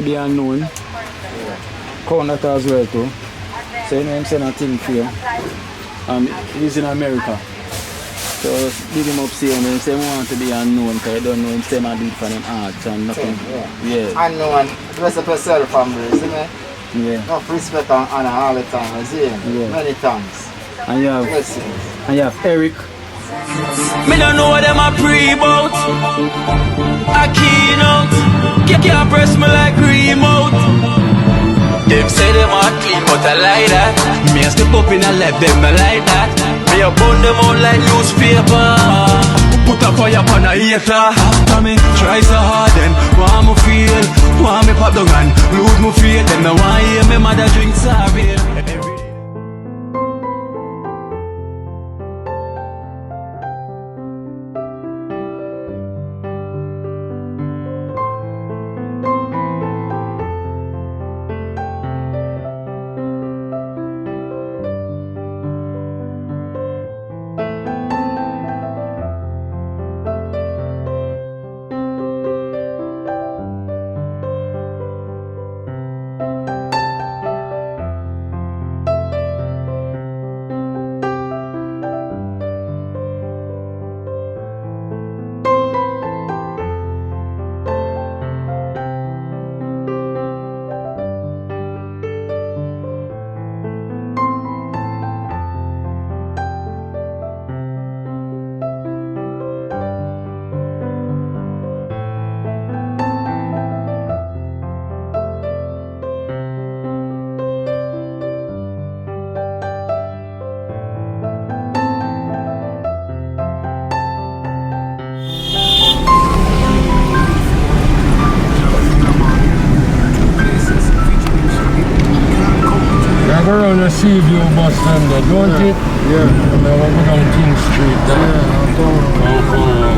The unknown. Count that as well too. So you know him saying a thing for you. And he's in America. So big him up see him and say he want to be unknown because you don't know him saying I do it for them arts and nothing. Yeah. Unknown. Dress up yourself family, see me? Yeah. Enough respect and honor all the time, you see? Yeah. Many thanks. And you have Eric. Me don't know what them a pre about. A Kino. Can't press me like remote. Them say them a clean but I like that. Me a step up in a left them I like that. Me a burn them out like newspaper. Put a fire upon a hater. After me try so hard then want me feel. Want me pop the gun, lose me faith. Them no want hear me mother drink sorry. Around the sea view bus stand there, don't it? Yeah. And then we'll go down King Street there. Yeah, I'll come around.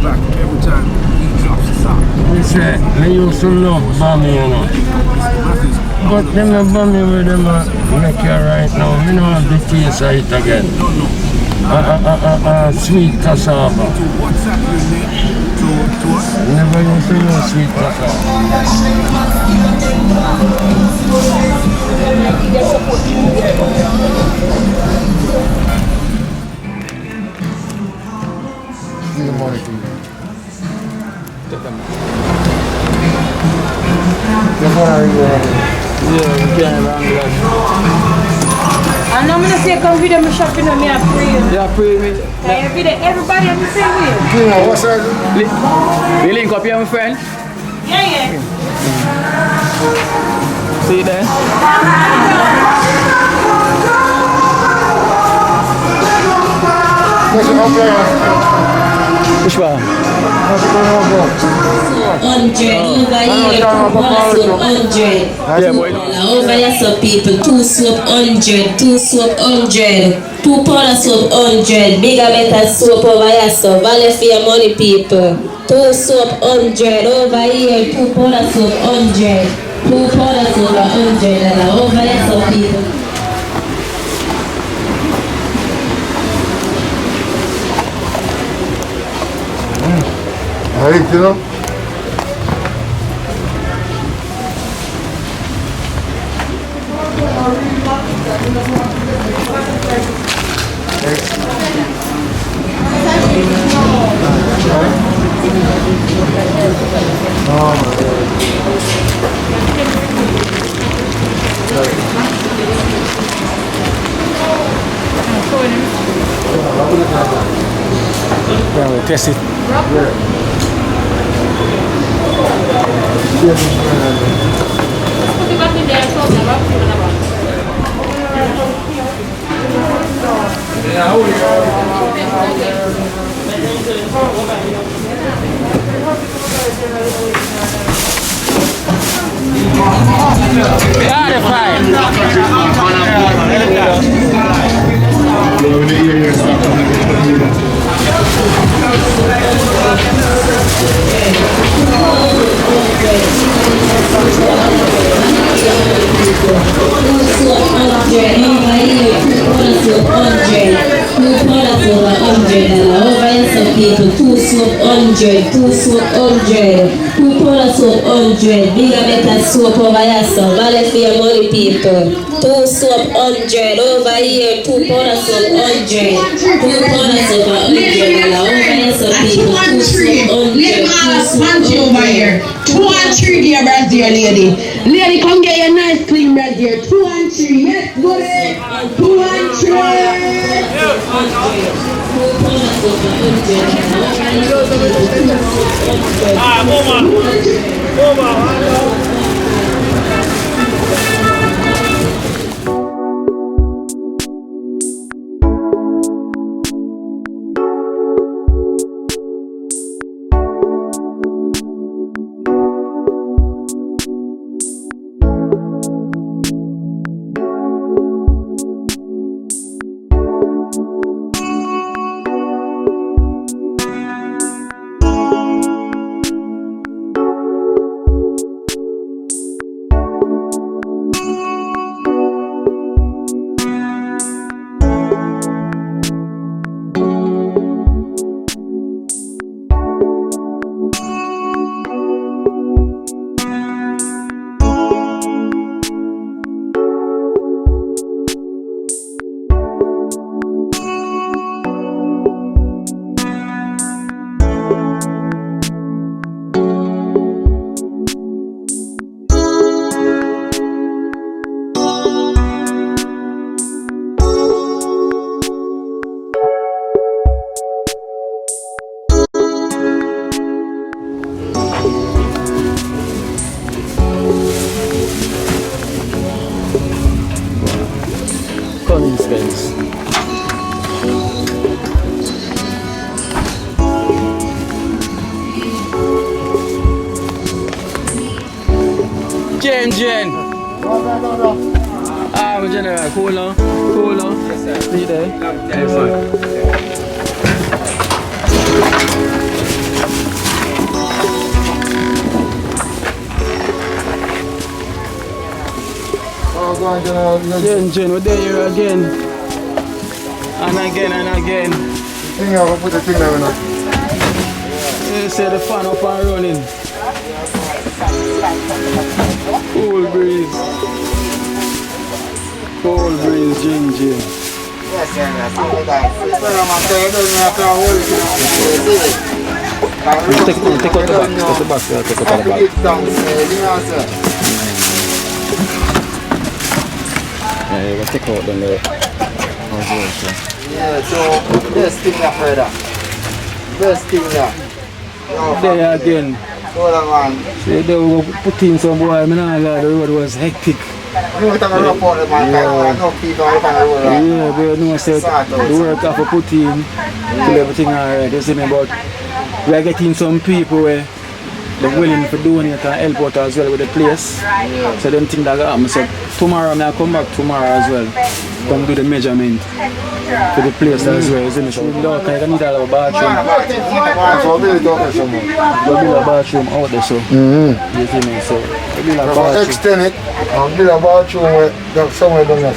Back every time he drops a song. They say, I used to love Bammy, you know. But them not Bammy with them make you right now. Me don't have the taste of it again. Sweet cassava. Never used to know sweet cassava. The money. And I'm gonna say come video me shopping on me and pray. Yeah, pray me. Every day, everybody on the same way. Kino, what's that? We link up here, my friend. Yeah. See you there. What's it up there? Which one? 100 over here, 100. Yeah, boy. Over here, some people, 2 soap 100, 2 soap 100, 2 powder soap 100, bigger better soap over here, so value for your money, people. 2 soap 100 over here, 2 powder soap 100, 2 powder soap 100, and over here, some people. Hey, Kino. Yeah, we'll test it. Two soap 100, two powder soap 100, bigger better soap over here, so value for your money, people. Two soap 100 over here, two powder soap 100, two powder soap $100 over here, so people. Two soap 100, over here. 2 and 3 dear Brazil lady. Lady, come get your nice clean Brazil. 2 and 3, yes, go there. 2 and 3. GinGin. I'm general. Cool on. See there? Yes, sir. GinGin, we're there again. And again. Thing I will put the thing there now. You see the fan up and running. Cool breeze, GinGin. Yes, Take out the box, take out the box. Yeah, you can take out them there. Yeah, so best thing there, brother. Best thing there. There again. See, they were putting some boy, I mean, the road was hectic. Yeah, but no, said the work have to put in till everything alright, you see me, but we are getting some people where they're willing to donate and help out as well with the place. So them think that happen. So tomorrow I come back tomorrow as well. Come do the measurement for the place as well, isn't it? So we need a bathroom. We'll build a bathroom out there, so. You see me? So we build a bathroom. Extend it and build a bathroom somewhere down there.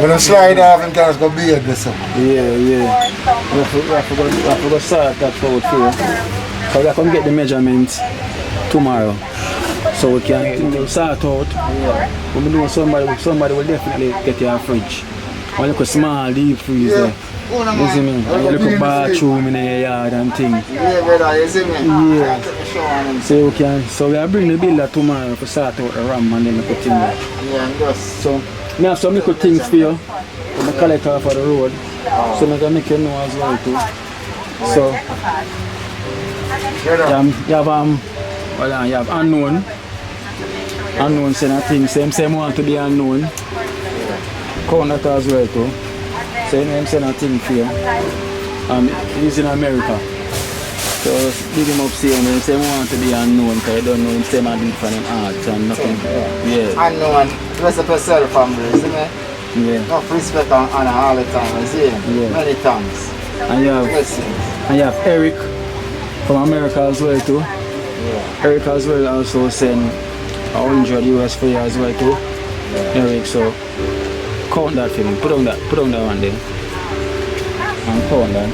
When you slide off and cars go big there, so. Yeah. We have to go sort that out for you. So we have to get the measurements tomorrow. So we can sort out. When we know somebody will definitely get your fridge. One look small deep freezer. You see me? And you look a bathroom in the yard and things. Yeah, brother, you see me? Yeah. So we are bring the builder tomorrow to sort out the RAM and then we put in there. Yeah, just. So I have some little things for you. I'm collect off of the road. So I can make you know as well too. So you have unknown. Unknown saying things. Same want to be unknown. Count that as well too. So you know I'm saying a thing for you. He's in America. So big him up see him and say he want to be unknown because you don't know him say man do it for him art and nothing. Yeah. Unknown. Dress up yourself, family, isn't it? Yeah. Enough respect and honor all the time, you see? Yeah. Many thanks. And you have Eric from America as well too. Yeah. Eric as well also send 100 US for you as well too. Yeah. Eric, so count that for me. Put on that one there. And count that.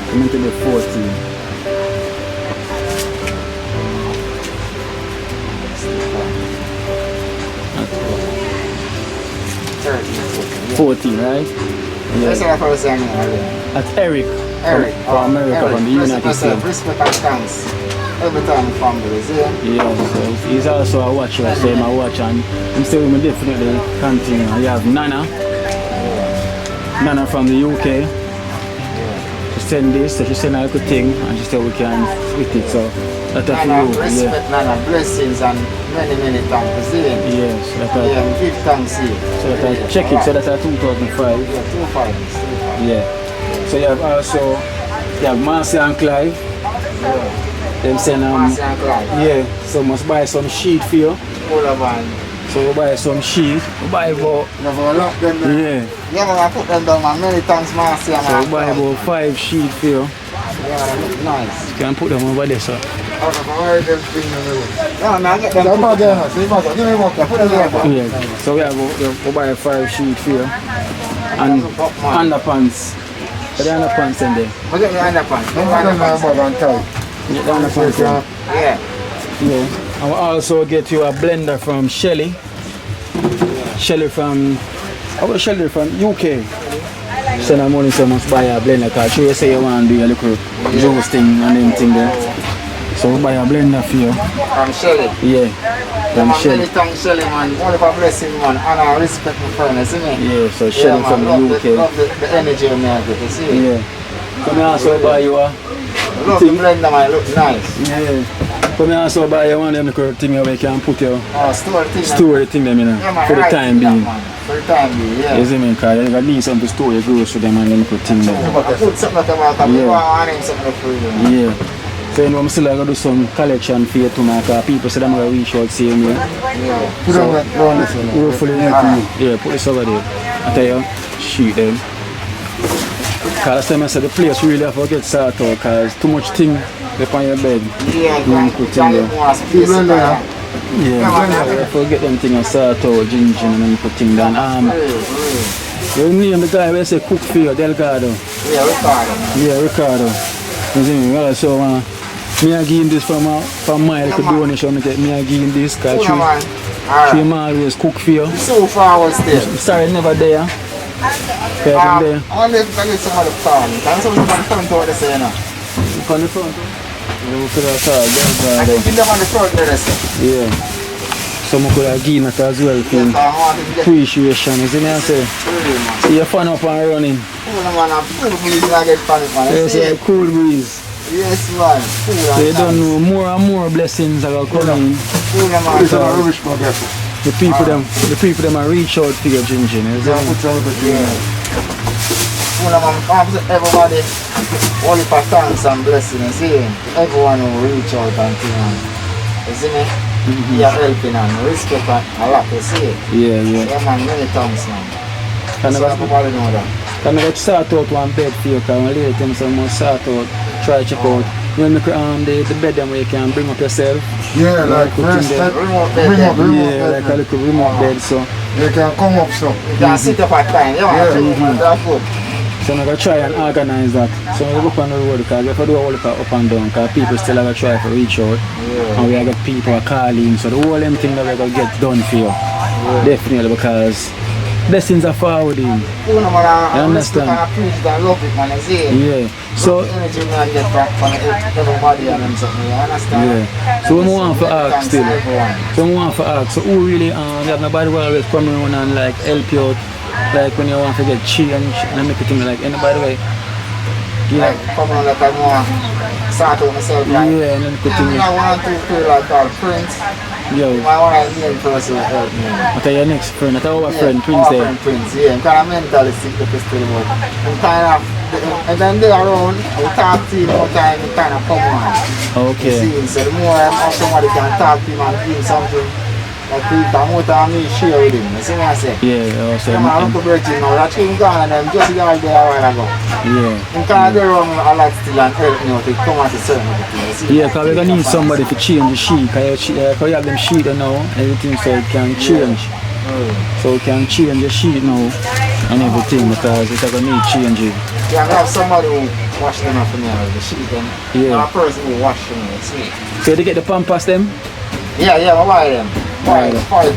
Coming to the 14. That's 14, right? That's our first name. That's Eric. Eric. From America, from the United States. Respect and thanks. Every time family, see? Yeah, so he's also a watcher, so I'm a watch and I'm still will definitely continue. You have Nana. Nana from the UK. She sent this, so she sent a good thing and she said we can split it, so that's a few. Respect, Nana, blessings and many thanks, see? Yes, yeah, give thanks here. So that I check it, so that's a 2005. Yeah, 2005. Yeah. So you have also, you have Marcy and Clive. Yeah. Them saying yeah, so must buy some sheet for you. So we buy some sheet, we buy about yeah. Yeah, put them down, man. Many thanks, Marcy. So we buy about 5 sheet for you. Yeah, they look nice. You can put them over there, sir. Yeah, man, I get them. Yeah, so we buy 5 sheet for you. And underpants. The underpants in there. We get the underpants. Yeah. Yeah. I will also get you a blender from Shelly. Shelly from UK. Send her money so much buy a blender because she say you want to do a little juice thing and them thing there. So we buy a blender for you. From Shelly? Yeah. From Shelly. Many thanks Shelly, man. Only for blessing, man. And I respect my friend, isn't it? Yeah, so Shelly from the UK. Love the energy in there, you see? Yeah. Come here also buy you a love the blender, man. Look nice. Yeah. Come here also buy you one of them little thing where you can put your store the thing them, you know, yeah, for the time being. For the time being, yeah. You see me, because you need something to store your groceries them and then put things there. Put something about you want something for you. Yeah. So you know, I'm still going to do some collection for you to make people say they're going to reach out same way. Yeah. Put on that round this one. Hopefully, yeah, put this over there. I tell you, shoot them. Because last time I said the place really have to get sorted out because too much thing on your bed. Yeah, yeah, forget them things sorted out, GinGin and then put things down. You name the guy where say cook for you, Delgado. Yeah, Ricardo. Yeah, Ricardo. You see me? Well, so me I give him this from my little donation. Me I give him this because she always cook for you. So far was there. Sorry, never there. Okay, from there. I want to get some of the phone. Can someone come front over there, you know? On the front? You could have thought, I think you live on the front there, sir. yeah. So I could have given it as well for appreciation, you see me I say? So you're fun up and running. Cool breeze, I get fun up, man. Yes, yeah, cool breeze. Yes, man. So you don't know, more and more blessings are going to come in. The people them are reach out to your GinGin, you see me? Everybody, only for thanks and blessings, see? Everyone will reach out and things, you see me? You're helping and respect a lot, you see? Yeah. Yeah, man, many thanks, man. So everybody know that. Can I sort out one bed for you? Because I later them so must sort out, try check out. You know the bed them where you can bring up yourself. Yeah, like remote bed. Yeah, like a little remote bed so. You can come up so. You can sit up at time, yeah. So I'm going to try and organize that. So I'm going to go on the road because if I do all the up and down, because people still have to try to reach out. And we have got people calling. So the whole thing that we're going to get done for you. Definitely because blessings are forwarding. You understand? Yeah. So So we want to ask still. So who really have nobody who always come around and like help you out? Like when you want to get change and make it thing like anybody way. Like come on like I want start out myself. Yeah, and then the thing. I want to feel like called Prince. Yo. I want to main person to help me. What are your next friend? What are our friend Prince our there? friend Prince, yeah. I'm kind of mentally sick to still work. I'm kind of, and then they around, we talk to him all the time, we kind of come on. Okay. You see, so the more somebody can talk to him and give him something, like people, the more time me share with him. You see what I say? Yeah, also. Yeah, my uncle Bertie now, that thing gone and I'm just there a while ago. Yeah. I'm kind of there around a lot still and help me out to come at a certain thing. Yeah, because we're going to need somebody to change the sheet. Because you have them sheet now, everything so it can change. So we can change the sheet now and everything because it's going to need changing. Yeah, I have somebody who wash them up for me, the sheet then. Yeah. And a person who wash them, see. So they get the pampas them? Yeah, I buy them. Buy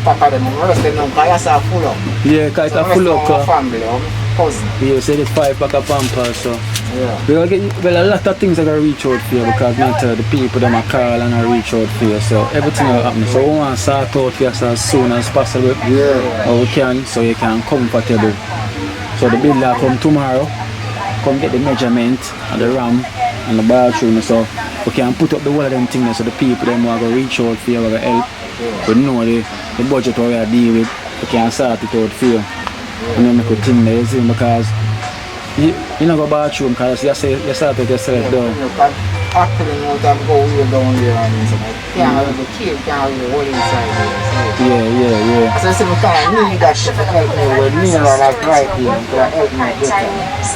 pack of them. The rest of them, because that's full up. Yeah, because it's full up. My family, or my cousin. Yeah, so they get 5 pack of pampas, so. Yeah. We'll get, well, a lot of things are going to reach out for you because not the people them are call and reach out for you, so everything will happen. So we want to start out for you as soon as possible. Yeah. Or we can, so you can comfortable. So the builder come tomorrow, come get the measurement and the ramp and the bathroom, so we can put up the whole of them things so the people them who are going to reach out for you, will help. We know the budget we are deal with, we can start it out for you. And then make a thing there, you see, because you know go bathroom because you start with yourself down. Actually, no time go way down there and something. Can't have the kid, can't have the whole inside there. Yeah. So I said, we kind of need that shit to help me with me and like right here to help me get it.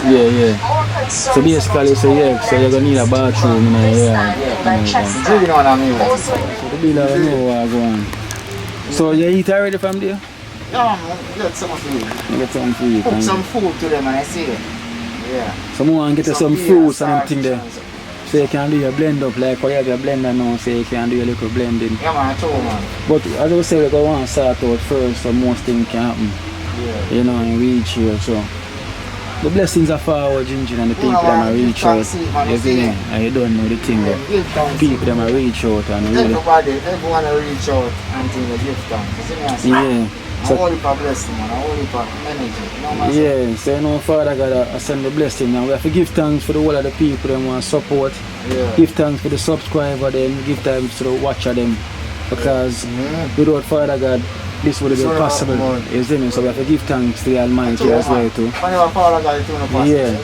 Yeah. So basically, so you're going to need a bathroom in there. Do you know what I mean? So the bill I know what go on. So you eat already from there? Yeah, get some food. You get some food. Cook some food to them and I see it. Yeah. So I want to get some fruits and everything there. So you can do your blend up like how you have your blender now, so you can do your little blending. Yeah man, I told man. But as I say, we're going to want to start out first so most things can happen. Yeah. You know, and reach here, so. The blessings are for our GinGin and the people that are reach out. You see me? And you don't know the thing there. People that are reach out and really. Everyone reach out and think they give thanks. You see me? I say, yeah. So, I only for blessing, man. I only for energy. Yeah, so you know, Father God, I send the blessing and we have to give thanks for the whole of the people that want to support. Yeah. Give thanks for the subscriber them, give thanks to the watcher them. Because without Father God, this would have been possible. You see me? So we have to give thanks to the Almighty as well too. Yeah.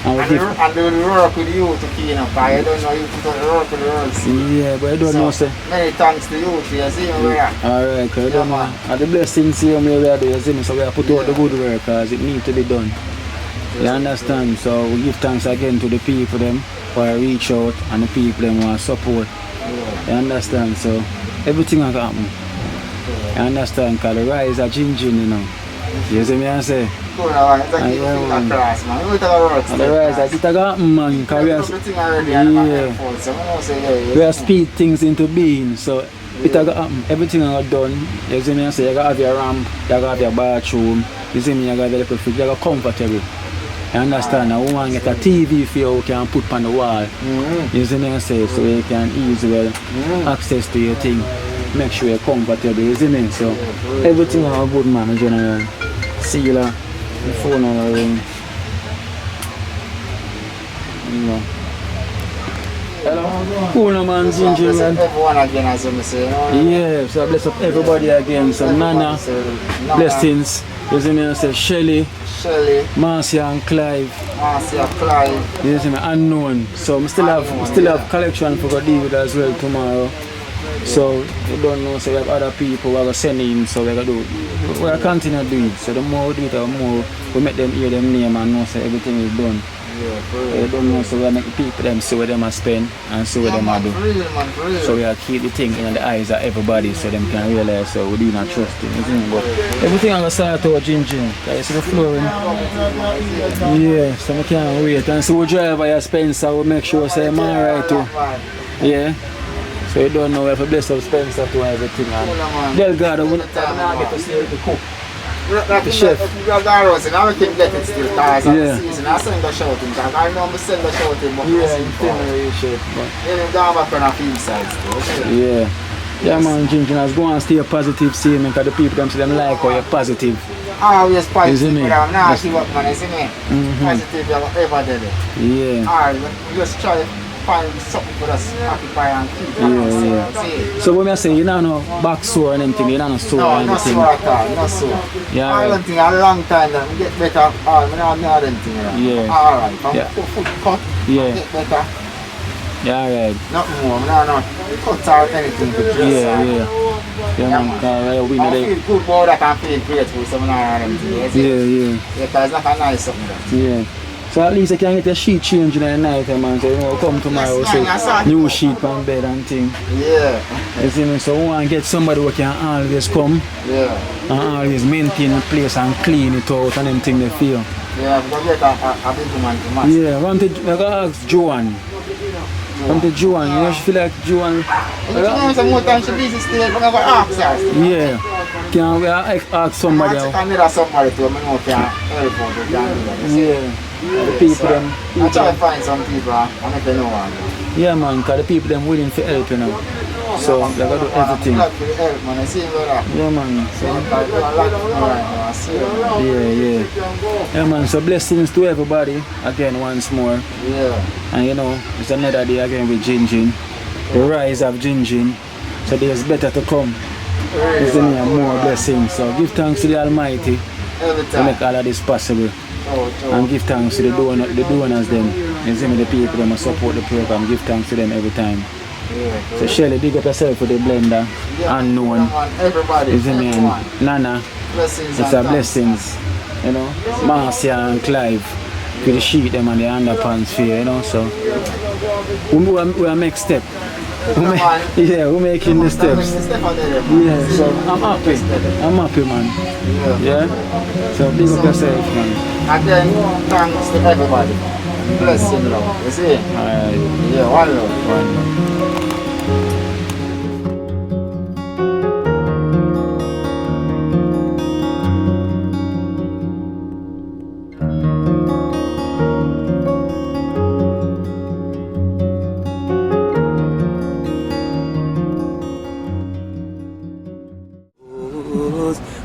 And do the work with you to Kino, because you don't know you put out the work with the world. Yeah, but I don't know, sir. Many thanks to you for you see me where. Alright, because I don't know. And the blessings here we are doing, you see me? So we have to put out the good work because it needs to be done. You understand? So we give thanks again to the people them who reach out and the people them who support. You understand? So everything will happen. You understand? Because the rise of GinGin, you know. You see me I say? And the rise of it will happen, man. Because we have speed things into being. So it will happen. Everything will done. You see me I say? You have your ramp, you have your bathroom. You see me? You have your little fridge. You are comfortable. You understand? Now we want to get a TV for you, we can put on the wall. You see me I say? So you can easily access to your thing. Make sure you're comfortable, you see me? So everything is good, man, in general. Sealer, the phone on the ring. Hello? Cool, man, GinGin, man. Everyone again, as you say. Yeah, so I bless up everybody again. So Nana, blessings. You see me I say? Shelly, Marcia and Clive. You see me? Unknown. So I still have collection for deal with as well tomorrow. So you don't know, so we have other people who are sending in, so we're going to do it. We're continue to do it. So the more we do it, the more we make them hear them name and know so everything is done. Yeah, you don't know, so we make the people them see what them are spend and see what them are do. So we are keep the thing in the eyes of everybody so them can realize so we do not trust him. But everything I'm going to start out GinGin. You see the flooring? Yeah, so we can't wait. And so we drive by Spencer, we make sure say I'm alright too. Yeah. So you don't know if you bless up Spencer to everything. And Delgado, we not get to see the cook. The chef. I can get it still because of the season. I send the shouting because I know I send the shouting but Yeah, man, GinGin, let's go and stay positive, see me, because the people them say them like how you're positive. Always positive, but I'm not give up, man, you see me? Positive, you ever did it. Yeah. Alright, just try find something for us to occupy and keep. Yeah. So when I say you know no back sore and anything, you know no sore or no, anything? No, not sore at all, no sore. Yeah, I don't think a long time that I get better. I don't know anything. Yeah. Alright, from Yeah. foot cut, Yeah. get better. Yeah, right. Nothing more, no cut or anything to dress. Yeah, man, we I know feel good about that and feel grateful, so I'm not anything. Yeah. Because it's not a nice something. Yeah. So at least I can get a sheet change in the night, man. So you know, come tomorrow, say new sheet on bed and thing. Yeah. You see me? So we want to get somebody who can always come. Yeah. And always maintain the place and clean it out and them thing they feel. Yeah, because we get a big man to match. Yeah, I want to ask Joanne. Joanne, you know, she feel like Joanne. You know, some more time she busy still, we're going to ask her. Yeah. Can we ask somebody else? I need somebody to know can help out with that. Yeah. The people them. I try to find some people and make them know one. Yeah, man, because the people them willing to help, you know. So they got to do everything. I'm glad for the help, man. I see you that. Yeah, man. So, yeah. Yeah, man. So blessings to everybody again once more. Yeah. And you know, it's another day again with GinGin. The rise of GinGin. So there's better to come. There's more blessings. So give thanks to the Almighty to make all of this possible. And give thanks to the donors them. You see me, the people that support the program. Give thanks to them every time. Yeah. So Shelly, big up yourself for the blender. Unknown. Everybody. You see me, and Nana. Blessings. It's a blessings. You know, Marcia and Clive. For the sheet them and the underpants for you know. So we make step. We're making the steps. Yeah, so I'm happy man. Yeah. So big up yourself man. Again, thanks to everybody. Blessing love. You see? Alright. Yeah, one love. One love.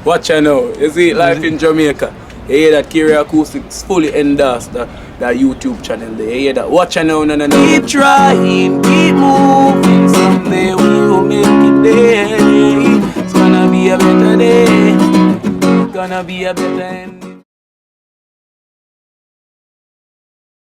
Watch out now. You see life in Jamaica. You hear that Kiri Acoustics fully endorsed that YouTube channel there. You hear that? Watch out now, no. Keep trying, keep moving. Someday we will make it there. It's gonna be a better day. It's gonna be a better end.